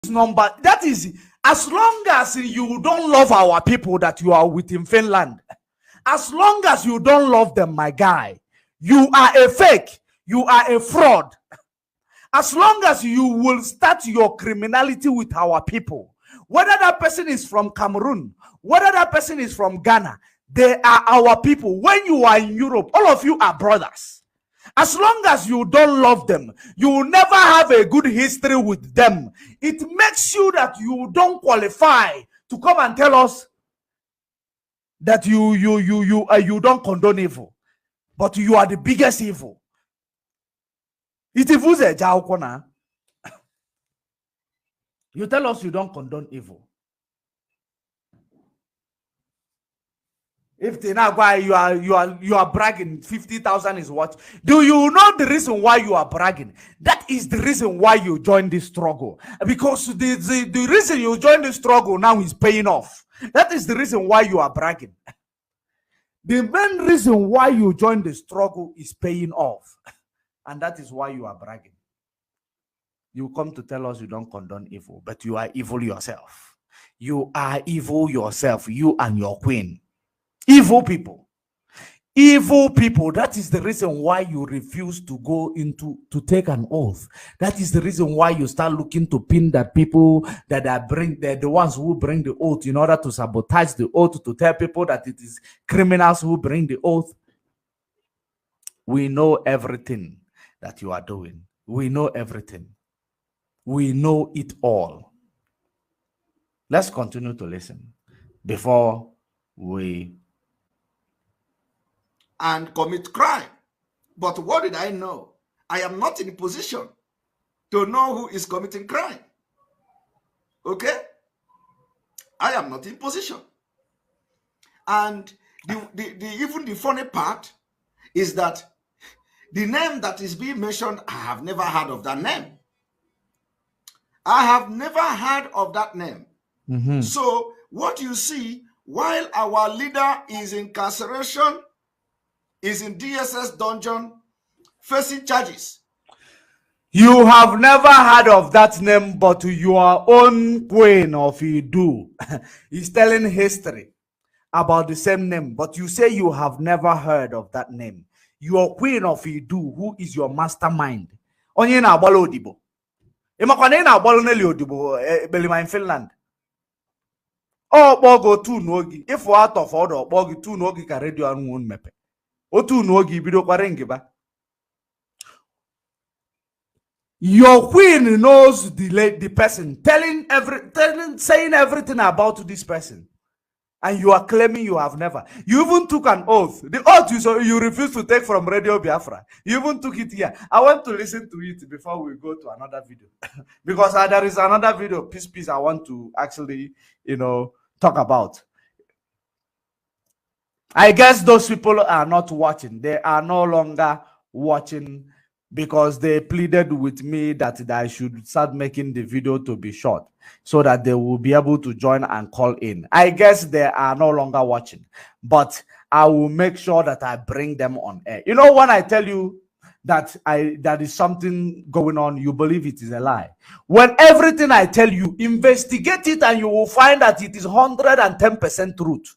number. That is, as long as you don't love our people that you are with in Finland, as long as you don't love them, my guy, you are a fake, you are a fraud. As long as you will start your criminality with our people, whether that person is from Cameroon, whether that person is from Ghana, they are our people. When you are in Europe, all of you are brothers. As long as you don't love them, you will never have a good history with them. It makes you that you don't qualify to come and tell us that you don't condone evil, but you are the biggest evil. You tell us you don't condone evil. If they now why you are bragging, 50,000 is what? Do you know the reason why you are bragging? That is the reason why you joined this struggle. Because the reason you joined the struggle now is paying off. That is the reason why you are bragging. The main reason why you joined the struggle is paying off. And that is why you are bragging. You come to tell us you don't condone evil, but you are evil yourself. You are evil yourself, you and your queen. Evil people. Evil people. That is the reason why you refuse to go to take an oath. That is the reason why you start looking to pin that people that they're the ones who bring the oath in order to sabotage the oath, to tell people that it is criminals who bring the oath. We know everything that you are doing. We know everything. We know it all. Let's continue to listen before we and commit crime. But what did I know? I am not in a position to know who is committing crime. Okay? I am not in position. And even the funny part is that the name that is being mentioned, I have never heard of that name. I have never heard of that name. Mm-hmm. So what you see, while our leader is in incarceration, is in DSS dungeon, facing charges. You have never heard of that name, but your own queen of Idu is telling history about the same name, but you say you have never heard of that name. Your queen of Idu, who is your mastermind. Onye na agbalo odibo. Imakwane na agbalo neli odibo belima in Finland. Oh, bogo tu nogi. If what of order, bogi tu nogi ka radio anun mepe. Otu nogi bido kwarengiba. Your queen knows the person, saying everything about this person. And you are claiming you have never. You even took an oath. The oath you refused to take from Radio Biafra. You even took it here. I want to listen to it before we go to another video. Because there is another video, piece I want to actually, talk about. I guess those people are not watching. They are no longer watching because they pleaded with me that I should start making the video to be short so that they will be able to join and call in. I guess they are no longer watching, but I will make sure that I bring them on air. You know, when I tell you that is something going on, you believe it is a lie. When everything I tell you, investigate it and you will find that it is 110% truth.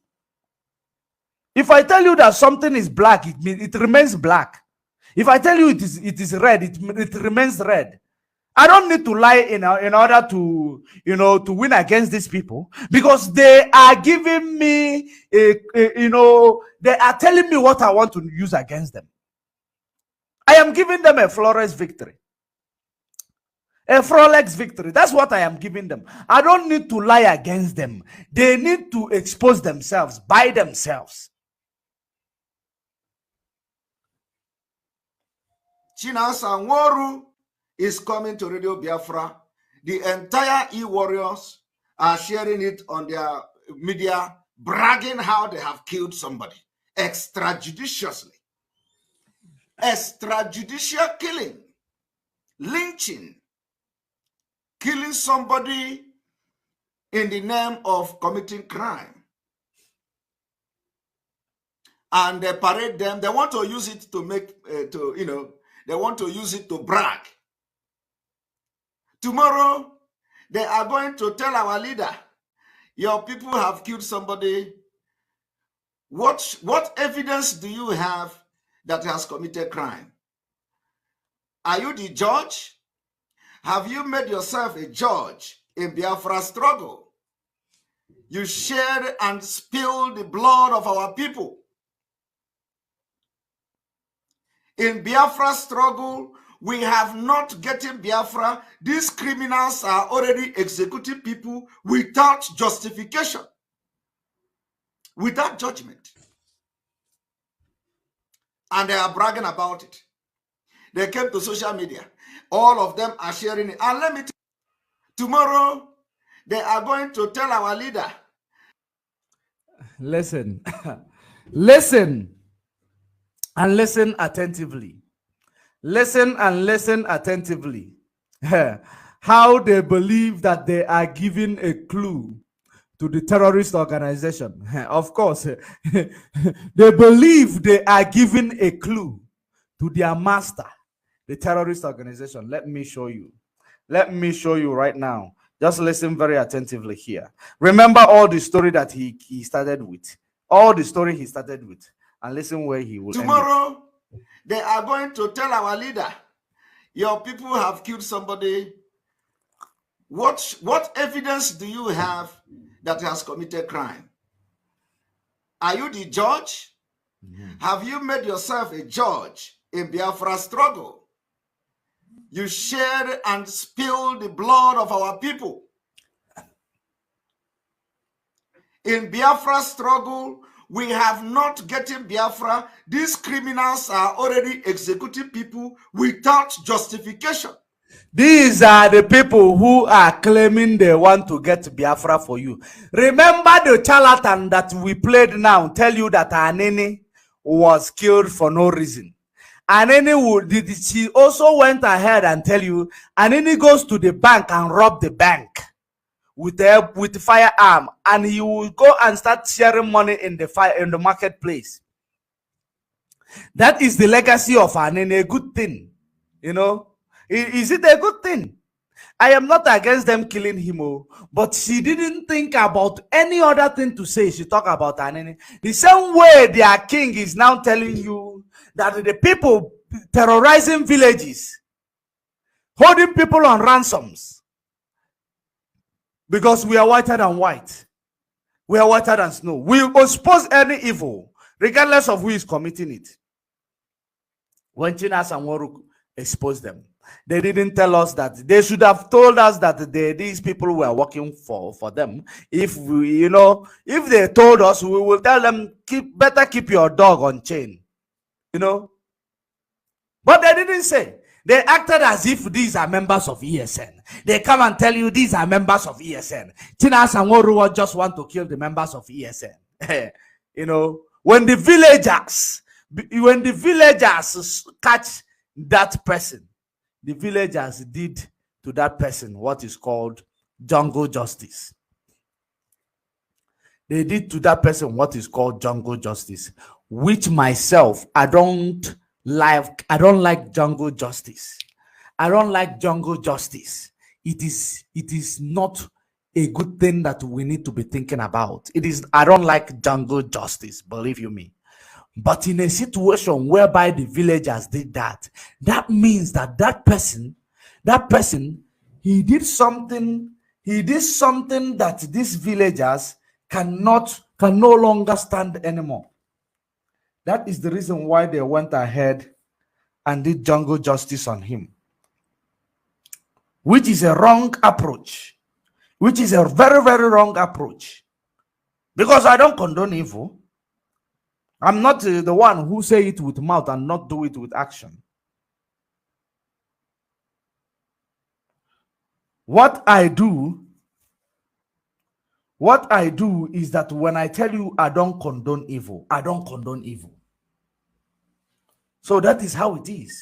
If I tell you that something is black, it remains black. If I tell you it is red, it remains red. I don't need to lie in order to to win against these people, because they are giving me they are telling me what I want to use against them. I am giving them a flawless victory. A flawless victory. That's what I am giving them. I don't need to lie against them. They need to expose themselves by themselves. Chinasa Nworu is coming to Radio Biafra. The entire E-Warriors are sharing it on their media, bragging how they have killed somebody extrajudiciously. Extrajudicial killing, lynching, killing somebody in the name of committing crime. And they parade them. They want to use it to make, they want to use it to brag. Tomorrow, they are going to tell our leader, your people have killed somebody. What evidence do you have that has committed crime? Are you the judge? Have you made yourself a judge in Biafra struggle? You shed and spilled the blood of our people. In Biafra struggle, we have not gotten Biafra. These criminals are already executing people without justification, without judgment. And they are bragging about it. They came to social media. All of them are sharing it. And let me tell you, tomorrow, they are going to tell our leader. Listen, listen, and listen attentively. Listen and listen attentively. How they believe that they are giving a clue to the terrorist organization. Of course, they believe they are giving a clue to their master, the terrorist organization. Let me show you. Let me show you right now. Just listen very attentively here. Remember all the story that he started with. All the story he started with. And listen where he will tomorrow, they are going to tell our leader, your people have killed somebody. What evidence do you have that has committed crime? Are you the judge? Have you made yourself a judge in Biafra struggle? You shed and spilled the blood of our people. In Biafra struggle, we have not gotten Biafra. These criminals are already executing people without justification. These are the people who are claiming they want to get Biafra for you. Remember the charlatan that we played now tell you that Anene was killed for no reason. Anene she also went ahead and tell you Anene goes to the bank and rob the bank with firearm, and he will go and start sharing money in the marketplace. That is the legacy of Anene. A good thing, you know. Is it a good thing? I am not against them killing him, but she didn't think about any other thing to say. She talked about Anene. The same way their king is now telling you that the people terrorizing villages, holding people on ransoms, because we are whiter than white. We are whiter than snow. We expose any evil, regardless of who is committing it. When Chinas and Waruk exposed them, they didn't tell us that. They should have told us that these people were working for them. If we, if they told us, we will tell them, better keep your dog on chain. But they didn't say. They acted as if these are members of ESN. They come and tell you these are members of ESN. Chinas and Woru just want to kill the members of ESN. When the villagers catch that person, the villagers did to that person what is called jungle justice. They did to that person what is called jungle justice, which myself, I don't like jungle justice. I don't like jungle justice. It is not a good thing that we need to be thinking about. I don't like jungle justice, believe you me. But in a situation whereby the villagers did that, that means that person, he did something that these villagers can no longer stand anymore. That is the reason why they went ahead and did jungle justice on him, which is a wrong approach, which is a very, very wrong approach, because I don't condone evil. I'm not the one who say it with mouth and not do it with action. What I do is that when I tell you I don't condone evil, I don't condone evil. So that is how it is.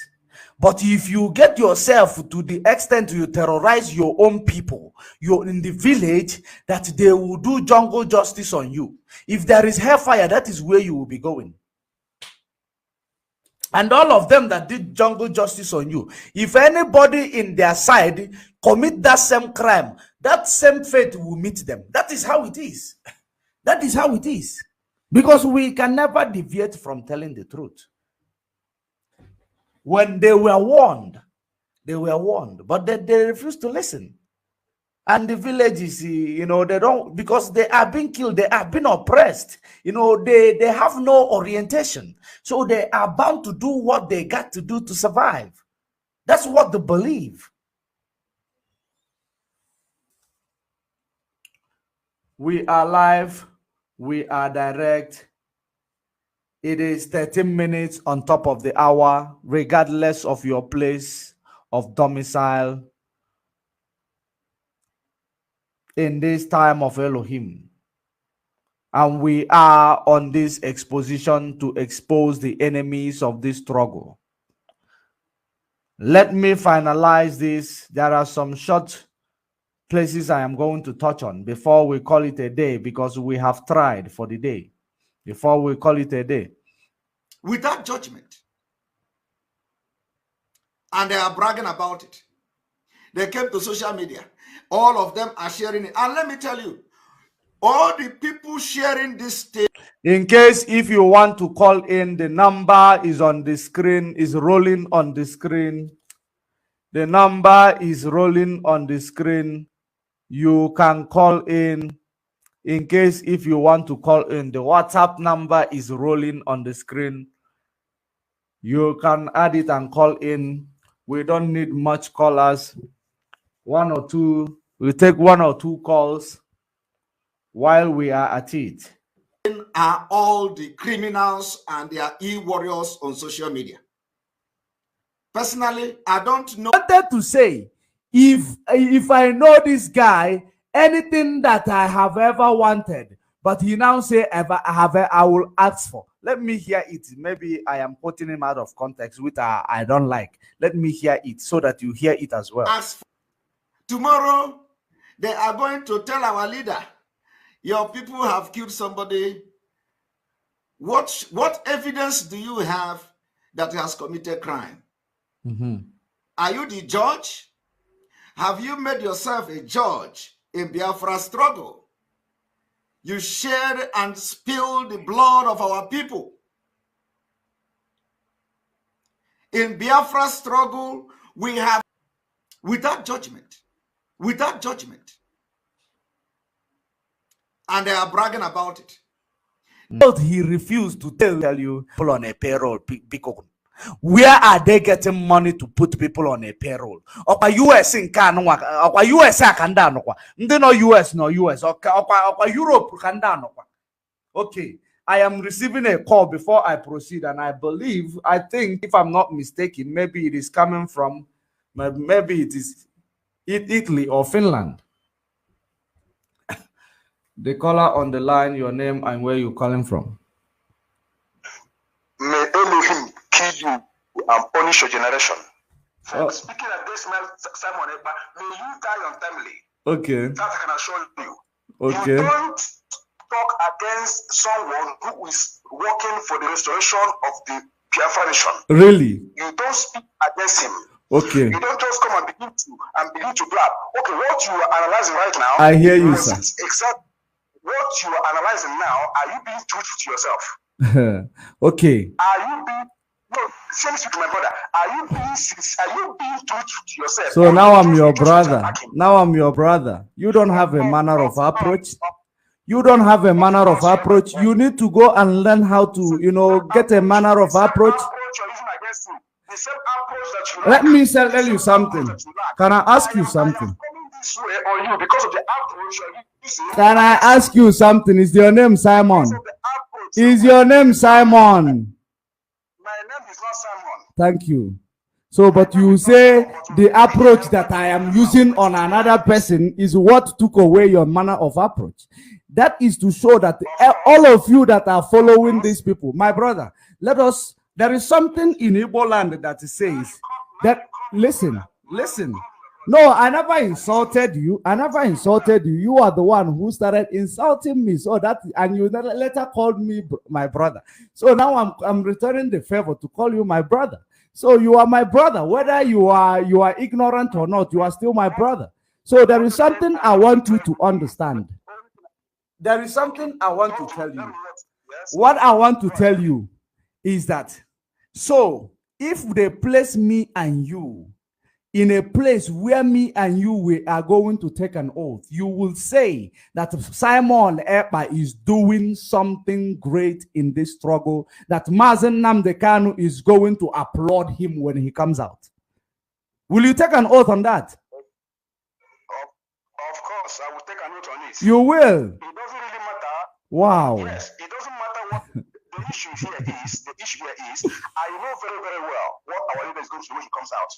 But if you get yourself to the extent you terrorize your own people, you're in the village, that they will do jungle justice on you. If there is hellfire, that is where you will be going. And all of them that did jungle justice on you, if anybody in their side commit that same crime, that same fate will meet them. That is how it is. That is how it is. Because we can never deviate from telling the truth. When they were warned, but they refused to listen. And the villages, they don't, because they are being killed, they are being oppressed. They have no orientation. So they are bound to do what they got to do to survive. That's what they believe. We are live. We are direct. It is 13 minutes on top of the hour, regardless of your place of domicile in this time of Elohim. And we are on this exposition to expose the enemies of this struggle. Let me finalize this. There are some short places I am going to touch on before we call it a day, because we have tried for the day. Before we call it a day. Without judgment. And they are bragging about it. They came to social media. All of them are sharing it. And let me tell you, all the people sharing this state. In case if you want to call in, the number is on the screen, is rolling on the screen. The number is rolling on the screen. You can call in. In case if you want to call in, the WhatsApp number is rolling on the screen. You can add it and call in. We don't need much callers. One or two. We'll take one or two calls while we are at it. Are all the criminals and their e-warriors on social media. Personally, I don't know. I wanted to say, if I know this guy, anything that I have ever wanted, but he now say I will ask for. Let me hear it. Maybe I am putting him out of context, which I don't like. Let me hear it so that you hear it as well. Ask for. Tomorrow, they are going to tell our leader, your people have killed somebody. What evidence do you have that he has committed crime? Are you the judge? Have you made yourself a judge in Biafra struggle? You shed and spilled the blood of our people. In Biafra struggle, we have, without judgment. And they are bragging about it. He refused to tell you people on a payroll. Where are they getting money to put people on a payroll? Or US in Kanwa, or US Kandano, no US, no US, or Europe Kandano. Okay, I am receiving a call before I proceed, and I think, if I'm not mistaken, maybe it is coming from, maybe it is Italy or Finland. The caller on the line, your name and where you're calling from. May Elohim kill you and punish your generation. For speaking against Simon Eba, may you die untimely. Okay. That I can assure you. Okay. You don't talk against someone who is working for the restoration of the Biafra nation. Really? You don't speak against him. Okay. You don't just come and begin to blab. Okay, what you are analyzing right now. I hear you, sir. Exactly what you are analyzing now. Are you being truthful to yourself? Okay. Are you being seriously to my brother? Are you being truthful to yourself? So now I'm your brother. Now I'm your brother. You don't have a manner of approach. You don't have a manner of approach. You need to go and learn how to, get a manner of approach. Let me tell you something. Can I ask you something? Can I ask you something? Is your name Simon? Is your name Simon? My name is not Simon. Thank you. So, but you say the approach that I am using on another person is what took away your manner of approach. That is to show that all of you that are following these people, my brother, there is something in Igbo land that says that, listen, No, I never insulted you. I never insulted you. You are the one who started insulting me. So that, and you later called me my brother. So now I'm returning the favor to call you my brother. So you are my brother, whether you are ignorant or not. You are still my brother. So there is something I want you to understand. There is something I want to tell you. What I want to tell you is that, so if they place me and you in a place where me and you we are going to take an oath, you will say that Simon Ekpa is doing something great in this struggle, that Mazen Namdekanu is going to applaud him when he comes out. Will you take an oath on that? Of course, I will take an oath on it. You will? It doesn't really matter. Wow. Yes, it doesn't matter what the issue here is. The issue here is, I know very, very well what our leader is going to do when he comes out.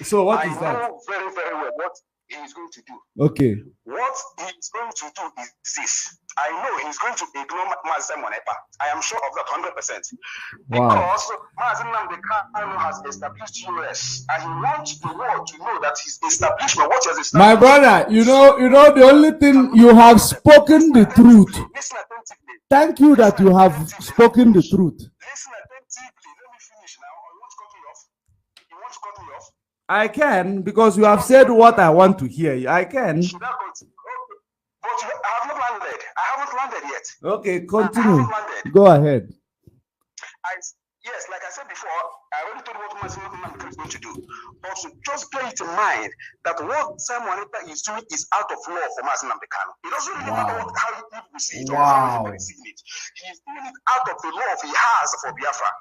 So what is that? I know very, very well what he is going to do. Okay. What he's going to do is this. I know he's going to ignore Mazen Monepa. I am sure of that 100%. Wow. Because Mazen Namdekanu has established US, and he wants the world to know that his establishment, what he has established. My brother, you know, the only thing, you have spoken the truth. Listen attentively. Thank you that you have spoken the truth. Listen attentively. Let me finish now. Or you want to cut me off? You want to cut me off? I can, because you have said what I want to hear. I can. Should I continue? Okay. But I have not landed. I haven't landed yet. Okay, continue. Go ahead. Yes, like I said before, I already told you what Mazen is going to do. But just bear it in mind that what Simon is doing is out of law for Mazen Namdekanu. It doesn't really matter how people see it or how people see it. He's doing it out of the law he has for Biafra.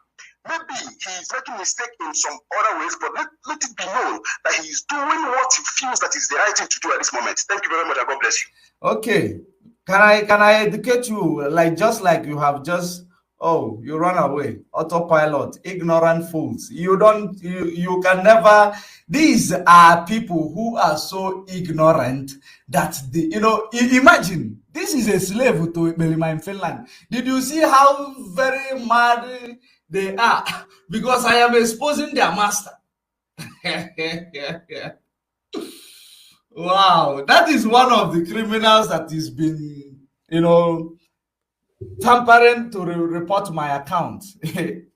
Maybe he's making a mistake in some other ways, but let it be known that he's doing what he feels that is the right thing to do at this moment. Thank you very much, and God bless you. Okay. Can I educate you, just like you have just, oh, you run away, autopilot, ignorant fools. You can never, these are people who are so ignorant that imagine, this is a slave to Belima in Finland. Did you see how very mad they are? Because I am exposing their master. Wow, that is one of the criminals that has been, tampering to report my account.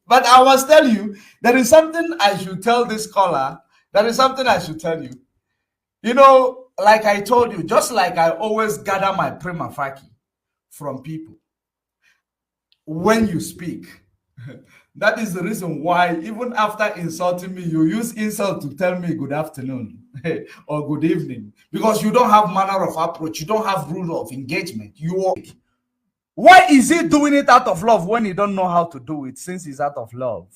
But I must tell you, there is something I should tell this caller. There is something I should tell you. Like I told you, just like I always gather my prima facie from people when you speak. That is the reason why, even after insulting me, you use insult to tell me good afternoon or good evening, because you don't have manner of approach, you don't have rule of engagement. Why is he doing it out of love when he don't know how to do it, since he's out of love?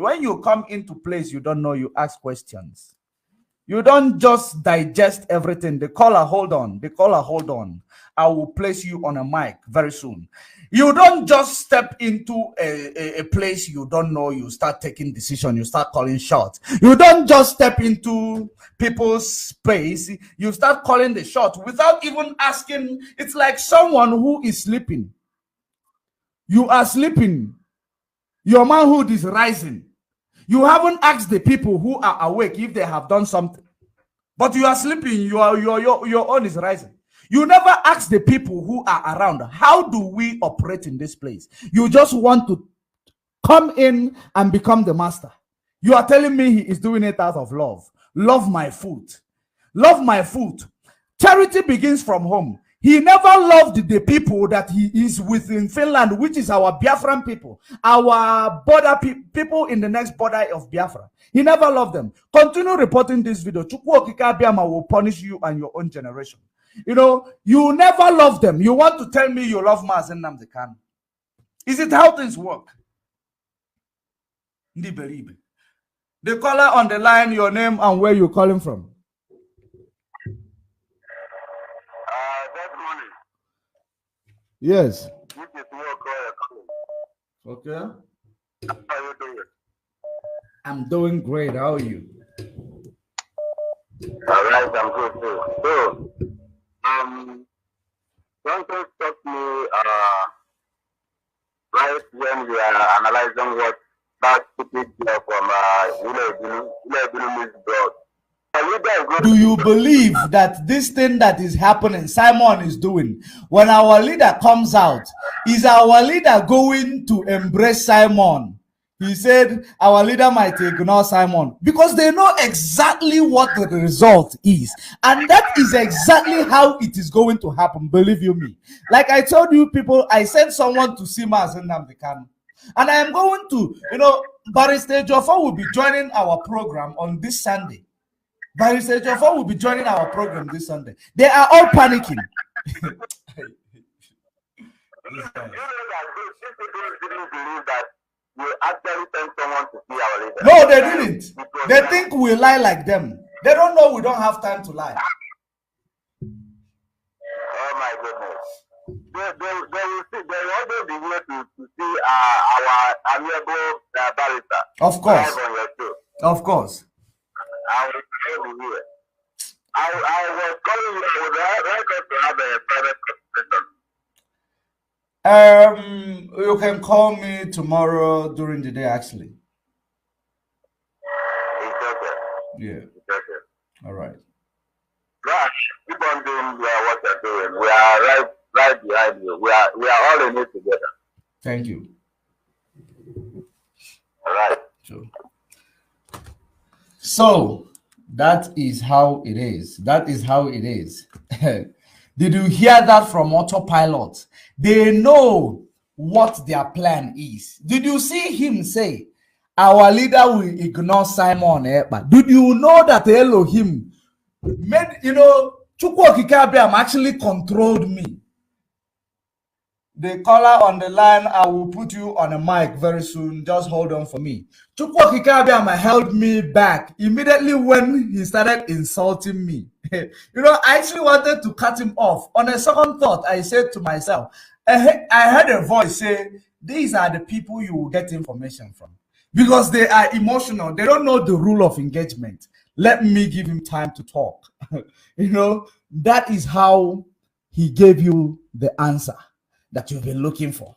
When you come into place you don't know, you ask questions. You don't just digest everything. The caller, hold on. I will place you on a mic very soon. You don't just step into a place you don't know, you start taking decisions, you start calling shots. You don't just step into people's space, you start calling the shot without even asking. It's like someone who is sleeping. You are sleeping. Your manhood is rising. You haven't asked the people who are awake if they have done something. But you are sleeping, your own is rising. You never ask the people who are around, how do we operate in this place? You just want to come in and become the master. You are telling me he is doing it out of love. Love my food. Love my food. Charity begins from home. He never loved the people that he is with in Finland, which is our Biafran people, our border people in the next border of Biafra. He never loved them. Continue reporting this video. Chukwu Okike Abiyama will punish you and your own generation. You never love them. You want to tell me you love Mazen Namdekanu? Is it how things work? The caller on the line, your name and where you're calling from. Good morning. Yes. Okay. How are you doing? I'm doing great. How are you? All right, I'm good too. So, something struck me right when you are analyzing what that stupid girl from Miss God. Do you believe that this thing that is happening, Simon is doing, when our leader comes out, is our leader going to embrace Simon? He said our leader might ignore Simon because they know exactly what the result is. And that is exactly how it is going to happen, believe you me. Like I told you people, I sent someone to see Mazen Nnamdi Kanu. And I am going to, Barrister Joffa will be joining our program on this Sunday. Barrister Joffa will be joining our program this Sunday. They are all panicking. You know that these people didn't believe that you actually sent someone to see our leader. No, they didn't. They think we lie like them. They don't know we don't have time to lie. Oh my goodness. They will also be here to see our amiable barrister. Of course. Of course. I will be here. I was calling you. I would like us to have a private conversation. You can call me tomorrow during the day, actually. It's okay. Yeah. It's okay. All right. Gosh, keep on doing what you're doing. We are right behind you. We are all in it together. Thank you. All right. Sure. So that is how it is. That is how it is. Did you hear that from autopilot? They know what their plan is. Did you see him say, our leader will ignore Simon Ekpa? Did you know that Elohim made, Chukwu Okike Abiam actually controlled me? The caller on the line, I will put you on a mic very soon. Just hold on for me. Chukwu Okike Abiam held me back immediately when he started insulting me. I actually wanted to cut him off. On a second thought, I said to myself, I heard a voice say, these are the people you will get information from. Because they are emotional. They don't know the rule of engagement. Let me give him time to talk. That is how he gave you the answer that you've been looking for.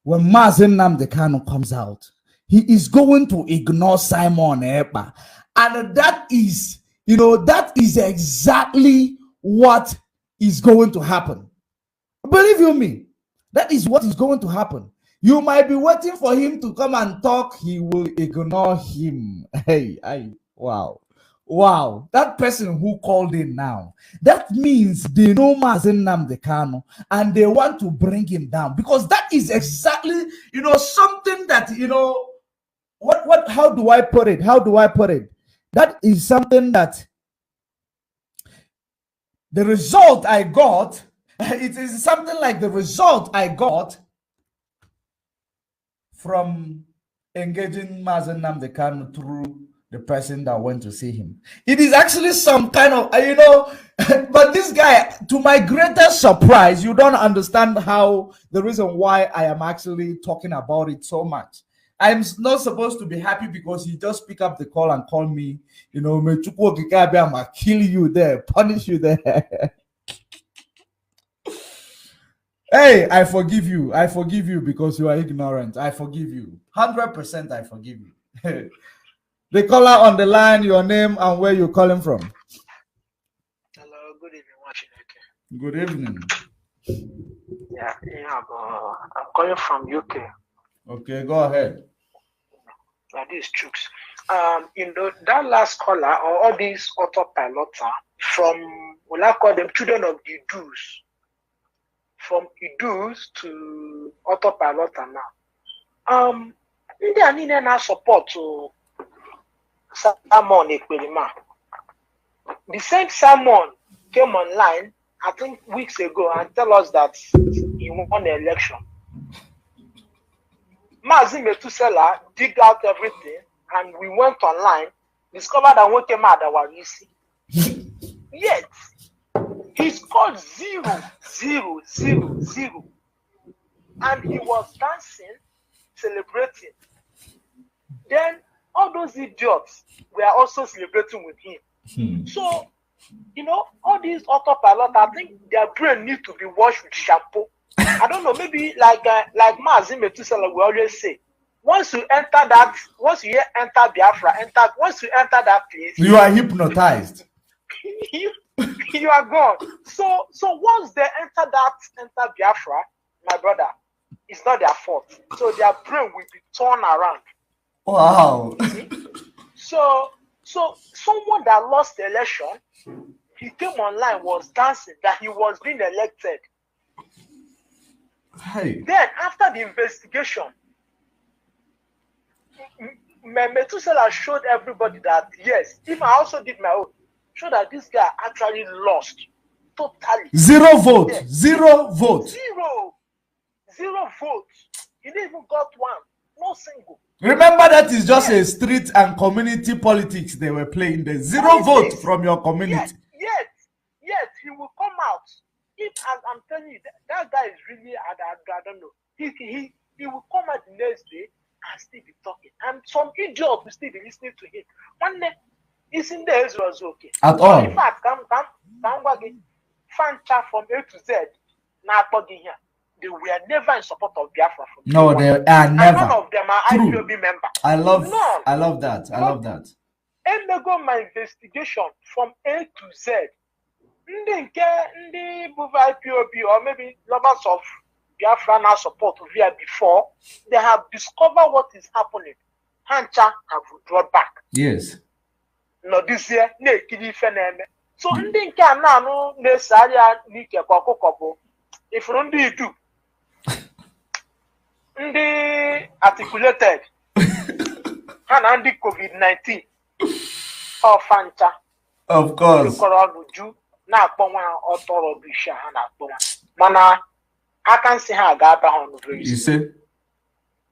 When Mazen Nnamdi Kanu comes out, he is going to ignore Simon Ekpa. And that is exactly what is going to happen. Believe you me, that is what is going to happen. You might be waiting for him to come and talk. He will ignore him. Wow. That person who called in now, that means they know Mazen Nnamdi Kanu and they want to bring him down, because that is exactly, something that, how do I put it? That is something that the result I got, it is something like the result I got from engaging Mazen Nnamdi Kanu through the person that went to see him. It is actually some kind of, but this guy, to my greatest surprise, you don't understand how the reason why I am actually talking about it so much. I'm not supposed to be happy because he just pick up the call and call me, Chukwu Okike Abiam, I'll kill you there, punish you there. Hey, I forgive you because you are ignorant. I forgive you. 100% I forgive you. The caller on the line, your name and where you're calling from. Hello, good evening, Washington. Good evening. Yeah, I'm calling from UK. Okay, go ahead. This is Chooks. That last caller, or all these autopilot from, will I call them children of the Idus, from Idus to autopilot now. India need now support to Simon Ekperima. The same Simon came online, I think weeks ago, and tell us that he won the election. Mazi Metusela dig out everything, and we went online, discovered that one came out that was easy. Yet, he scored 0, 0, 0, 0. And he was dancing, celebrating. Then, all those idiots were also celebrating with him. So, all these autopilot, I think their brain needs to be washed with shampoo. I don't know, maybe like Mazi Metusela we always say, once you enter once you enter Biafra, once you enter that place, you are hypnotized. you are gone. So once they enter Biafra, my brother, it's not their fault. So their brain will be torn around. Wow. So someone that lost the election, he came online, was dancing that he was being elected. Hey. Then after the investigation, Methuselah showed everybody that yes, even I also did my own, showed that this guy actually lost totally. 0 vote. Yeah. 0 vote. Zero votes. He didn't even got one. No single. Remember that is just a street and community politics they were playing. The 0 vote from your community. Yet he will come out. If I'm telling you, that guy is really, I don't know. He will come out the next day and still be talking. And some idiot will still be listening to him. One day, he's in the Israel was okay. At all. In fact, come Fancha from A to Z, now plugging here. They were never in support of Biafra. No, they are never. None of them are IPOB members. I love that. I love that. And they go my investigation from A to Z. Ndị IPOB or maybe lovers of Biafra now support via before, they have discovered what is happening. Hancha have withdrawn back. Yes. No, this year, so ndị nke a na-anụ na-esegharị n'ike ka ọkụkọ bụ ifuru ndị idu ndị articulated ha na ndị COVID-19 ọfancha of course ọnụ na-akpọ nwa ọtọrọ bisha ha na-akpọ nwa mana aka nsị ha ga-aba ha ọnụ very soon.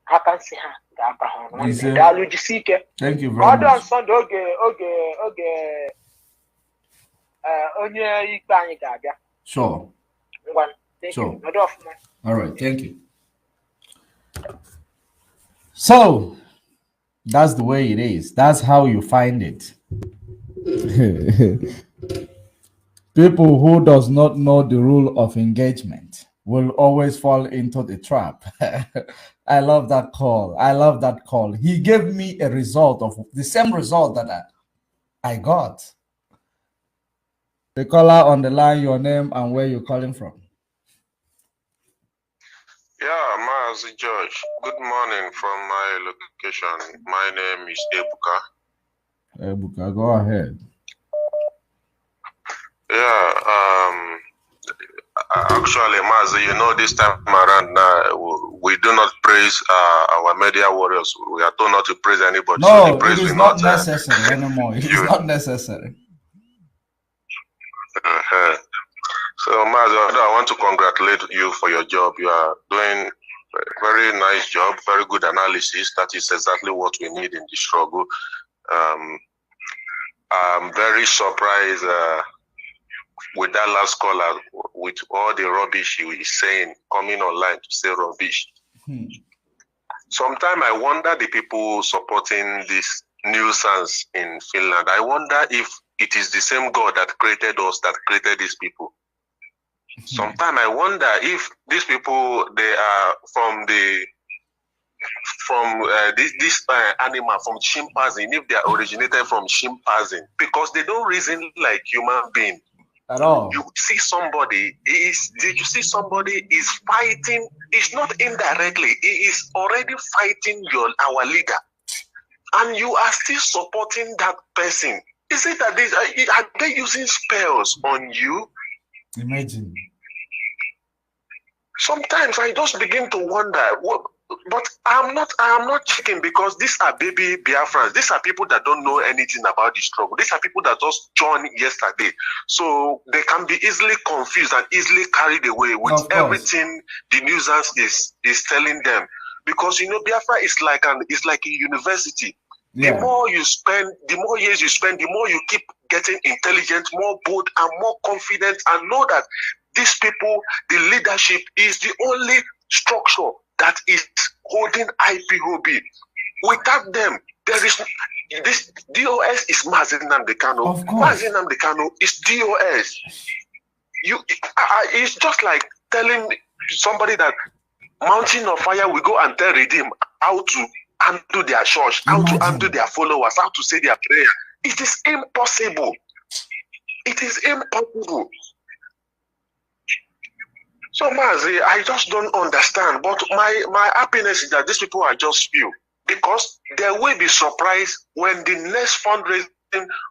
Aka nsị ha ga-aba ha ọnụ daalụ jisi ike. Thank you very much. Ọdụ Sunday oge onye ikpe anyị ga-abịa. Sure. Thank sure. you. All right, thank you. So that's the way it is. That's how you find it. People who does not know the rule of engagement will always fall into the trap. I love that call. I love that call. He gave me a result of the same result that I got. The caller on the line, your name and where you're calling from. Yeah, Mazi George. Good morning from my location. My name is Ebuka. Ebuka, go ahead. Yeah, actually, Mazi, you know, this time around, we do not praise our media warriors. We are told not to praise anybody. No, so it is not necessary anymore. It is not necessary. So, Mazi, I want to congratulate you for your job. You are doing a very nice job, very good analysis. That is exactly what we need in the struggle. I'm very surprised with that last caller, with all the rubbish he is saying, coming online to say rubbish. Sometimes I wonder the people supporting this nuisance in Finland, I wonder if it is the same God that created us that created these people. Sometimes I wonder if these people, they are from this animal, from chimpanzee, if they are originated from chimpanzee, because they don't reason like human beings. At all. You see somebody is fighting. It's not indirectly. He is already fighting our leader, and you are still supporting that person. Is it that are they using spells on you? Imagine. Sometimes I just begin to wonder. But I am not checking, because these are baby Biafrans. These are people that don't know anything about the struggle. These are people that just joined yesterday. So they can be easily confused and easily carried away with everything the nuisance is telling them. Because, you know, Biafra is like a university. Yeah. The more you spend, the more years you spend, the more you keep getting intelligent, more bold and more confident, and know that these people, the leadership is the only structure that is holding IPOB. Without them, there is this DOS is Mazi Nnamdi Kanu. Mazi Nnamdi Kanu is DOS. It's just like telling somebody that mountain of fire will go and tell Redeem, how to handle their church, how to handle their followers, how to say their prayer. It is impossible. It is impossible. So, Mazi, I just don't understand. But my happiness is that these people are just few, because there will be surprise when the next fundraising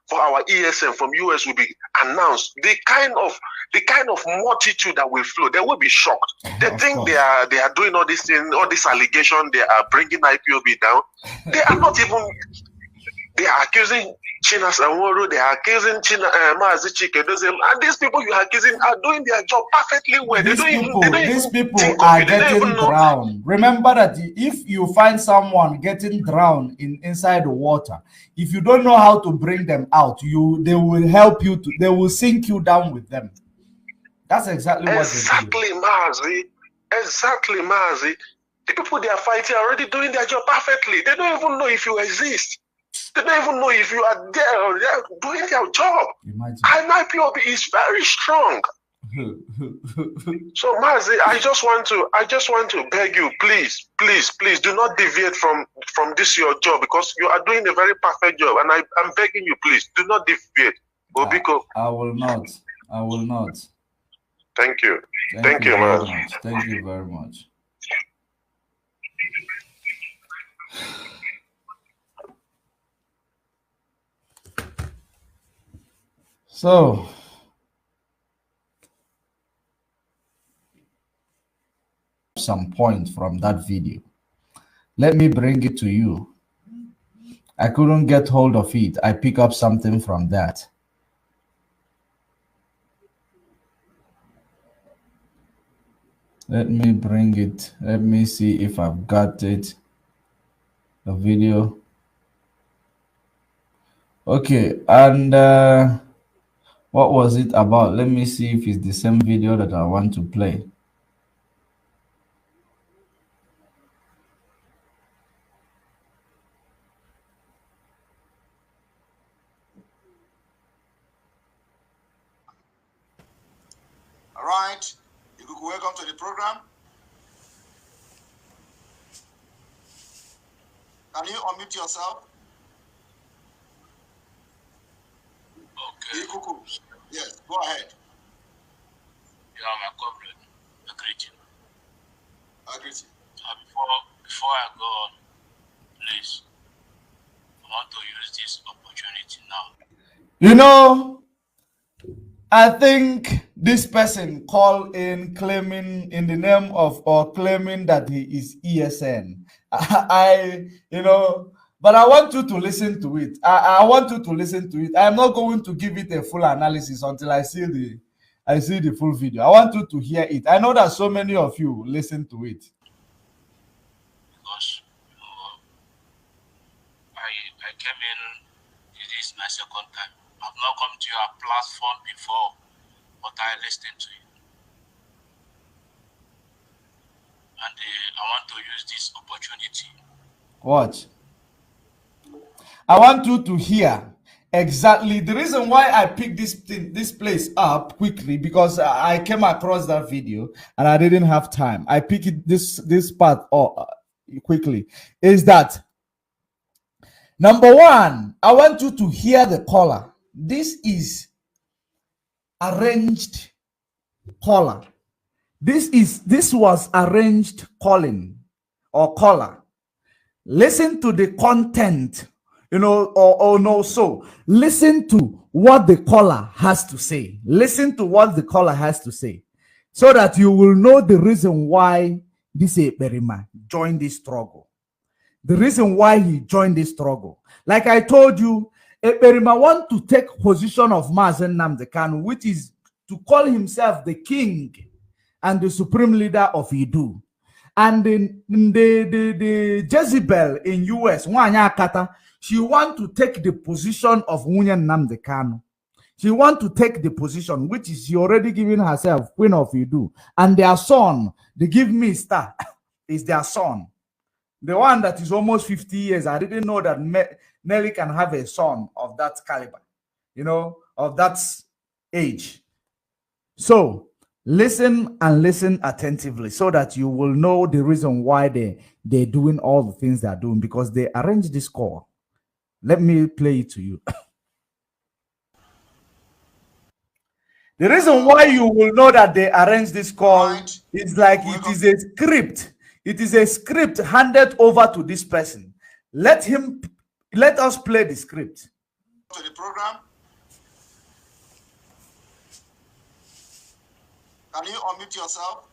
for our ESM from US will be announced. The kind of multitude that will flow, they will be shocked. They think they are doing all this thing, all this allegation. They are bringing IPOB down. They are not even. They are accusing China Sanworo, they are accusing Mazi Chikedozie, and these people you are accusing are doing their job perfectly well. These people are getting drowned. Remember that if you find someone getting drowned inside the water, if you don't know how to bring them out, they will help you to. They will sink you down with them. That's exactly what they do. Mazi. Exactly, Mazi. The people they are fighting are already doing their job perfectly. They don't even know if you exist. They don't even know if you are there or they're doing their job. Imagine. And IPOB is very strong. So, Mazi, I just want to beg you, please do not deviate from this your job, because you are doing a very perfect job, and I'm begging you, please do not deviate. Obiko. I will not. Thank you. Thank you very much. Thank you very much. So, some point from that video. Let me bring it to you. I couldn't get hold of it. I pick up something from that. Let me bring it. Let me see if I've got it. The video. Okay, and what was it about? Let me see if it's the same video that I want to play. All right. Welcome to the program. Can you unmute yourself? Okay. Yes, go ahead. You are my comrade. I greet you. I greet you. Before I go on, please, I want to use this opportunity now. You know, I think this person called in claiming in the name of, or claiming that he is ESN. But I want you to listen to it. I want you to listen to it. I'm not going to give it a full analysis until I see the full video. I want you to hear it. I know that so many of you listen to it. Because I came in, this is my second time. I've not come to your platform before, but I listened to you. And I want to use this opportunity. Watch. I want you to hear exactly the reason why I picked this place up quickly, because I came across that video and I didn't have time. I picked this part quickly. Is that number one? I want you to hear the caller. This is arranged caller. This was arranged calling or caller. Listen to the content. So listen to what the caller has to say. Listen to what the caller has to say, so that you will know the reason why this Ekperima joined this struggle. The reason why he joined this struggle. Like I told you, Ekperima want to take position of Mazi Nnamdi Kanu, which is to call himself the king and the supreme leader of Idu. And the Jezebel in US, Nwanya Akata, she want to take the position of Nwunye Nnamdi Kanu. She want to take the position, which is she already giving herself Queen of Idu. And their son, the Give Me Star, is their son. The one that is almost 50 years. I didn't know that Nelly can have a son of that caliber, of that age. So, Listen and listen attentively so that you will know the reason why they're doing all the things they're doing, because they arranged this call. Let me play it to you. The reason why you will know that they arranged this call is like it is a script. It is a script handed over to this person. Let us play the script. To the program. Can you unmute yourself?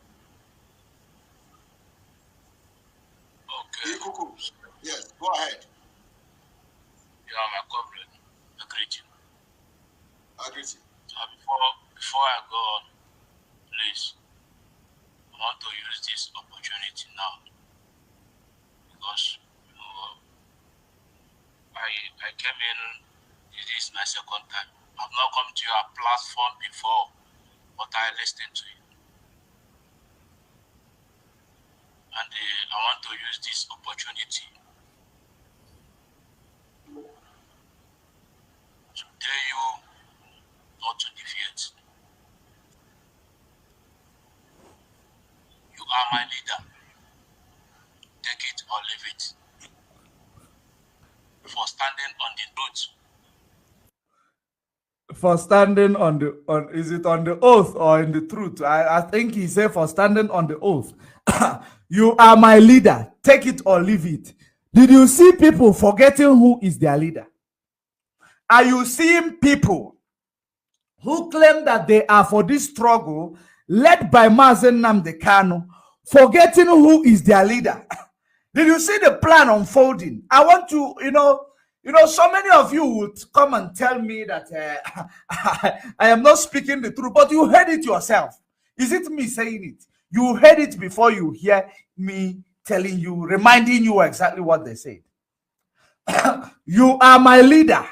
Okay. Yes, go ahead. You are my comrade. I greet you. I greet you. Before I go on, please, I want to use this opportunity now because I came in. This is my second time. I've not come to your platform before, but I listened to you. And I want to use this opportunity to tell you not to deviate. You are my leader. Take it or leave it. For standing on the truth. For standing on is it on the oath or in the truth? I think he said for standing on the oath. You are my leader. Take it or leave it. Did you see people forgetting who is their leader? Are you seeing people who claim that they are for this struggle led by Mazen Nnamdi Kanu forgetting who is their leader? Did you see the plan unfolding? I want to, so many of you would come and tell me that I am not speaking the truth, but you heard it yourself. Is it me saying it? You heard it before you hear me telling you, reminding you exactly what they said. You are my leader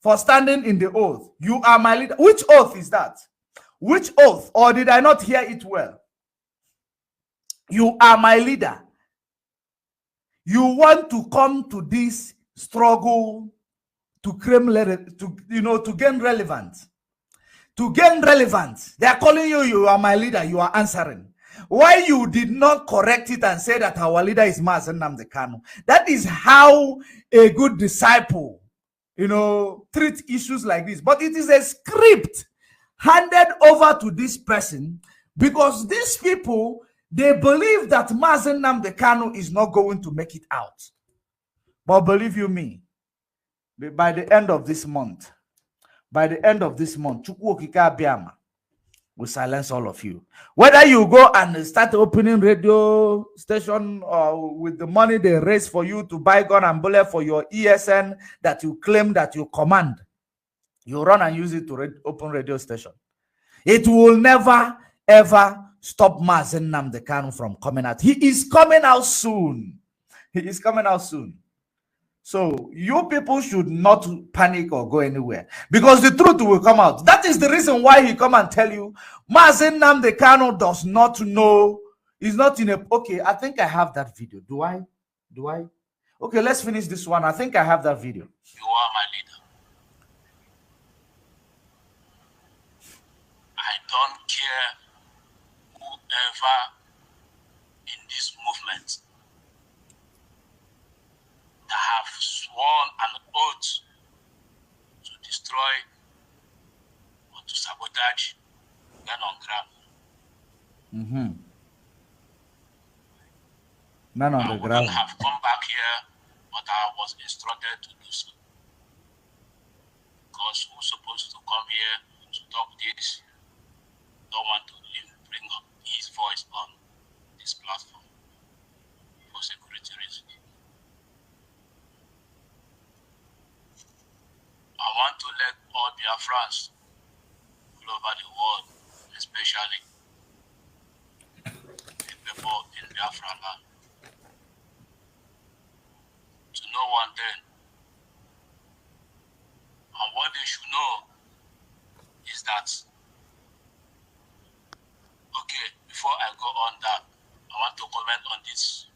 for standing in the oath. You are my leader. Which oath is that? Which oath? Or did I not hear it well? You are my leader. You want to come to this struggle to claim, to gain relevance. To gain relevance. They are calling you, you are my leader. You are answering. Why you did not correct it and say that our leader is Mazen Nnamdi Kanu? That is how a good disciple, treat issues like this. But it is a script handed over to this person because these people, they believe that Mazen Nnamdi Kanu is not going to make it out. But believe you me, by the end of this month, Chukwu Okike Abiama will silence all of you. Whether you go and start opening radio station or with the money they raise for you to buy gun and bullet for your ESN that you claim that you command, you run and use it to open radio station. It will never, ever stop Mazen Nnamdi Kanu from coming out. He is coming out soon. He is coming out soon. So you people should not panic or go anywhere because the truth will come out. That is the reason why he come and tell you Mazen Nnamdi Kanu does not know. He's not in a... Okay, I think I have that video. Do I? Okay, let's finish this one. I think I have that video. You are my leader. I don't care whoever in this movement that have sworn an oath to destroy or to sabotage men on ground. Men on the ground. I have come back here, but I was instructed to do so. Because who's supposed to come here to talk this don't want to bring up his voice on this platform for security reasons. I want to let all Biafrans all over the world, especially the people in Biafra land, to know one thing. And what they should know is that, okay, before I go on that, I want to comment on this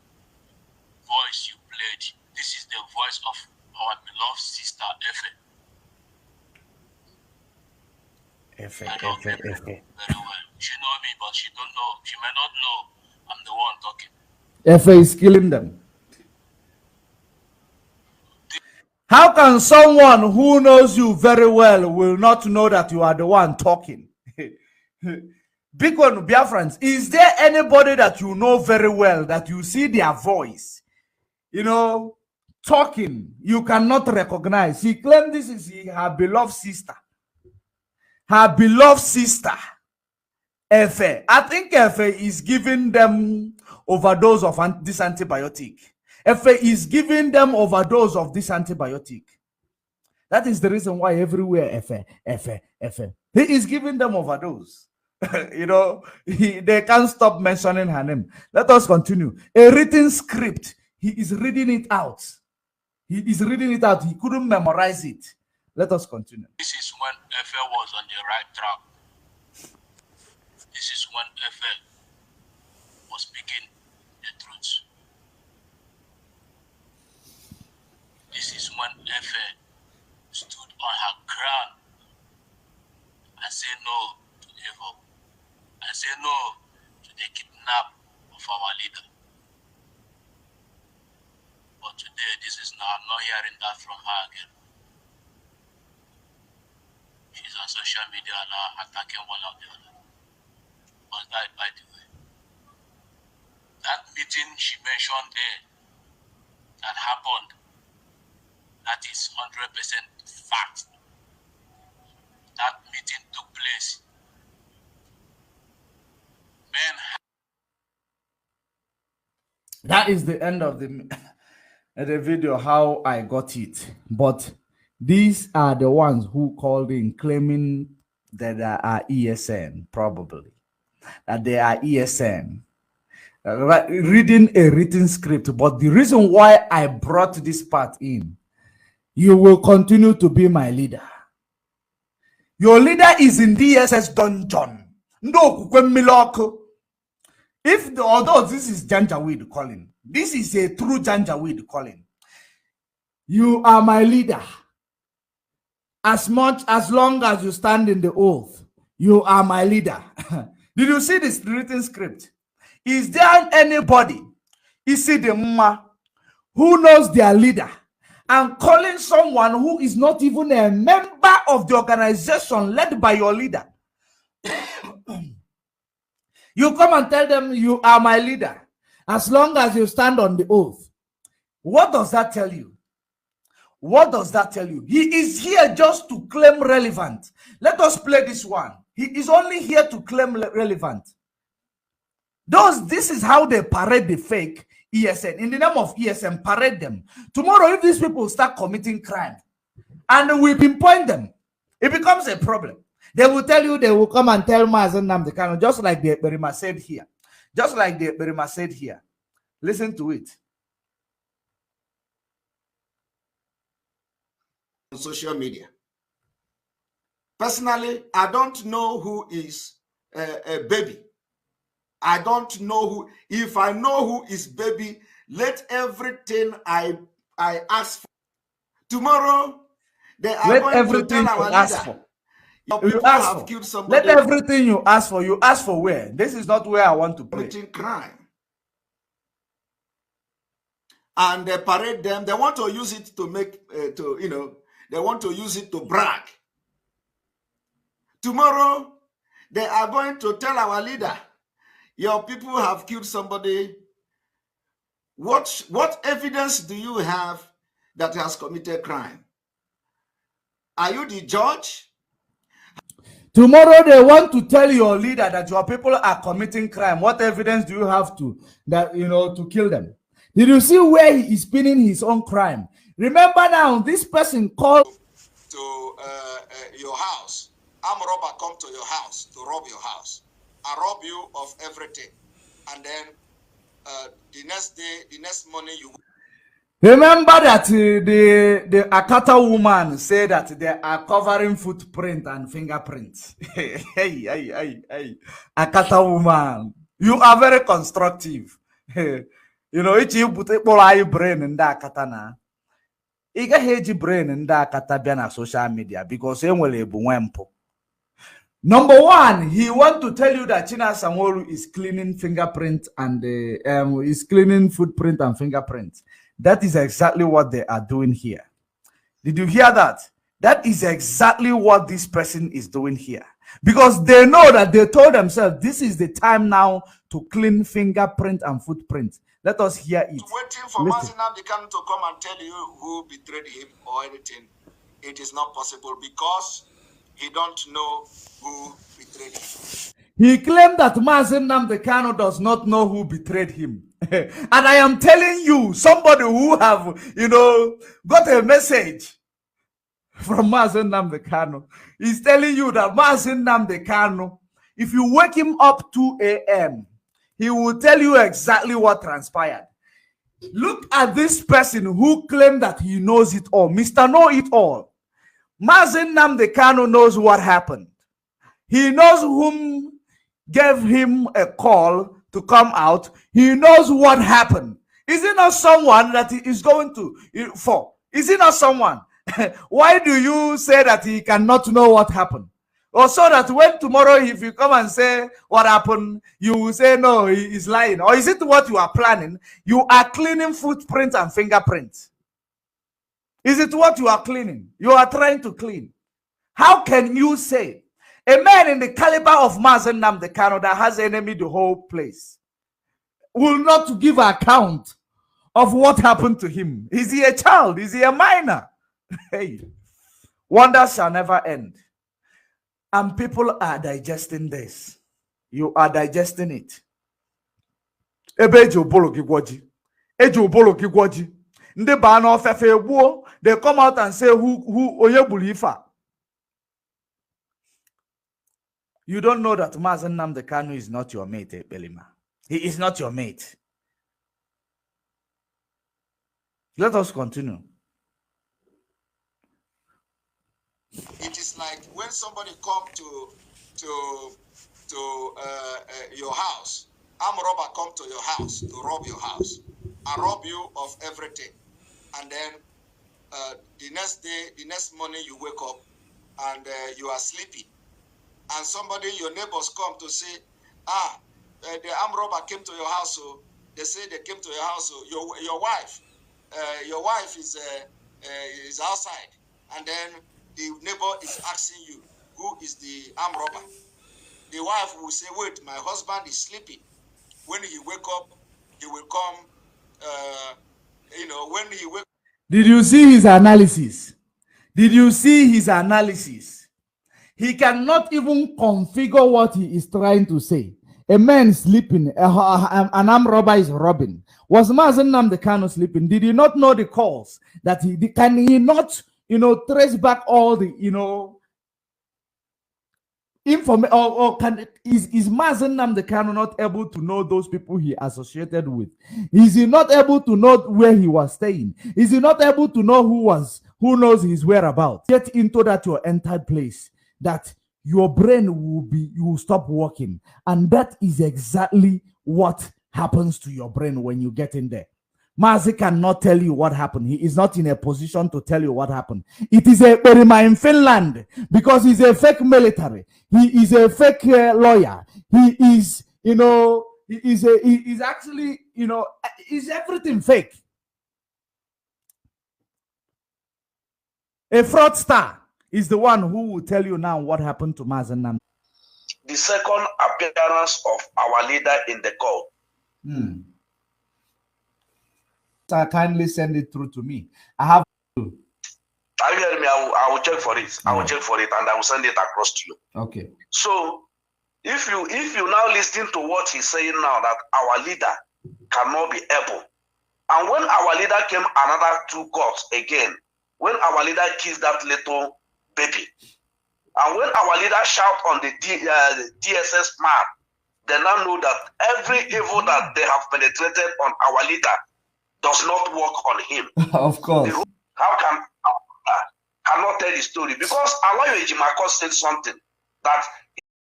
voice you played. This is the voice of our beloved sister, Efe. I know Efe very well. She knows me because she don't know, she may not know I'm the one talking. Efe is killing them. How can someone who knows you very well will not know that you are the one talking? Big one, Biafrans, is there anybody that you know very well that you see their voice, talking, you cannot recognize? He claimed this is her beloved sister. Her beloved sister, Efe. I think Efe is giving them overdose of this antibiotic. Efe is giving them overdose of this antibiotic. That is the reason why everywhere Efe. He is giving them overdose. They can't stop mentioning her name. Let us continue. A written script. He is reading it out. He couldn't memorize it. Let us continue. This is when Efe was on the right track. This is when Efe was speaking the truth. This is when Efe stood on her ground and said no to evil. And said no to the kidnap of our leader. But today, I'm not hearing that from her again. She's on social media now attacking one of the other. Was that, by the way? That meeting she mentioned there that happened, that is 100% fact. That meeting took place. That is the end of the video, how I got it. But these are the ones who called in claiming that they are ESN, probably. That they are ESN. Reading a written script. But the reason why I brought this part in, you will continue to be my leader. Your leader is in DSS dungeon. No, although this is Janjaweed calling, this is a true Janjaweed calling. You are my leader. As long as you stand in the oath, you are my leader. Did you see this written script? Is there anybody, who knows their leader and calling someone who is not even a member of the organization led by your leader? You come and tell them you are my leader as long as you stand on the oath. What does that tell you? What does that tell you? He is here just to claim relevant. Let us play this one. He is only here to claim relevant. This is how they parade the fake ESN. In the name of ESN, parade them. Tomorrow, if these people start committing crime and we pinpoint them, it becomes a problem. They will tell you, they will come and tell Mazen Namdekano, just like the Berima said here. Just like the Berima said here. Listen to it. On social media. Personally, I don't know who is a baby. I don't know who. If I know who is baby, let everything I ask for. Tomorrow, they are going to tell our leader. You ask for. Killed somebody. Let everything you ask for. You ask for where? This is not where I want to pray. Crime. And they parade them. They want to use it to make, they want to use it to brag. Tomorrow, they are going to tell our leader, your people have killed somebody. What evidence do you have that has committed crime? Are you the judge? Tomorrow they want to tell your leader that your people are committing crime. What evidence do you have to kill them? Did you see where he is pinning his own crime? Remember now, this person called to your house. Armed robber come to your house to rob your house. I rob you of everything, and then the next day, the next morning, you. Remember that the Akata woman said that they are covering footprint and fingerprints. Hey, Akata woman, you are very constructive. It's you put a brain in that Akata. You get brain in that Akata social media because they will be wempo. Number one, he want to tell you that China Sanwo-Olu is cleaning fingerprint and is cleaning footprint and fingerprint. That is exactly what they are doing here. Did you hear that? That is exactly what this person is doing here. Because they know that they told themselves, this is the time now to clean fingerprint and footprint. Let us hear it. Waiting for Mazi Nnamdi Kanu to come and tell you who betrayed him or anything, it is not possible because he don't know who betrayed him. He claimed that Mazi Nnamdi Kanu does not know who betrayed him. And I am telling you, somebody who have, got a message from Mazi Nnamdi Kanu is telling you that Mazi Nnamdi Kanu, if you wake him up 2 a.m., he will tell you exactly what transpired. Look at this person who claimed that he knows it all. Mr. Know It All. Mazi Nnamdi Kanu knows what happened. He knows whom gave him a call to come out. He knows what happened. Is it not someone that he is going to for? Is it not someone? Why do you say that he cannot know what happened? Or so that when tomorrow, if you come and say what happened, you will say, no, he is lying. Or is it what you are planning? You are cleaning footprints and fingerprints. Is it what you are cleaning? You are trying to clean. How can you say a man in the caliber of Mazi Nnamdi Kanu that has enemy the whole place will not give account of what happened to him? Is he a child? Is he a minor? Hey, wonders shall never end. And people are digesting this. You are digesting it. They come out and say who Oyebulifa. You don't know that Mazi Nnamdi Kanu is not your mate, Belima. He is not your mate. Let us continue. It is like when somebody come to your house, armed robber come to your house to rob your house and rob you of everything, and then the next morning you wake up and you are sleeping, and your neighbors come to say, the armed robber came to your house, so they say they came to your house, so your wife is outside, and then the neighbor is asking you, who is the armed robber? The wife will say, wait, my husband is sleeping. When he wake up, he will come, when he wake up. Did you see his analysis? Did you see his analysis? He cannot even configure what he is trying to say. A man sleeping, an armed robber is robbing. Was Mazi Nnamdi Kanu sleeping? Did he not know the cause? Can he not, trace back all the, information? Or is Mazi Nnamdi Kanu not able to know those people he associated with? Is he not able to know where he was staying? Is he not able to know who knows his whereabouts? Get into that your entered place, that your brain will stop working. And that is exactly what happens to your brain when you get in there. Mazi cannot tell you what happened. He is not in a position to tell you what happened. It is a Berima in Finland because he's a fake military. He is a fake lawyer. He is, he's actually, is everything fake. A fraudster is the one who will tell you now what happened to Mazi Nnamdi. The second appearance of our leader in the court. Kindly send it through to me. I have to. Are you hearing me? I will check for it. I will check for it and I will send it across to you. Okay. So if you now listen to what he's saying now, that our leader cannot be able, and when our leader came another 2 courts again, when our leader kissed that little baby, and when our leader shout on the DSS map, they now know that every evil that they have penetrated on our leader does not work on him. Of course. How can cannot tell the story? Because Alayo Ejimako said something that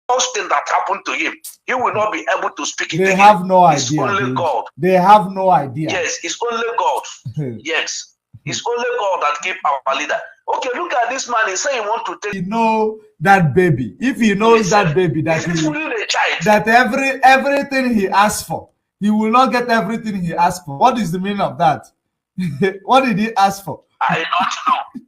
first thing that happened to him, he will not be able to speak it They again. have no It's idea. only God. They have no idea. Yes, it's only God. Yes. It's only God that keep our leader. Okay, look at this man. He say he want to take. He know that baby. If he knows that baby, that everything he asked for, he will not get everything he asked for. What is the meaning of that? What did he ask for? I don't know.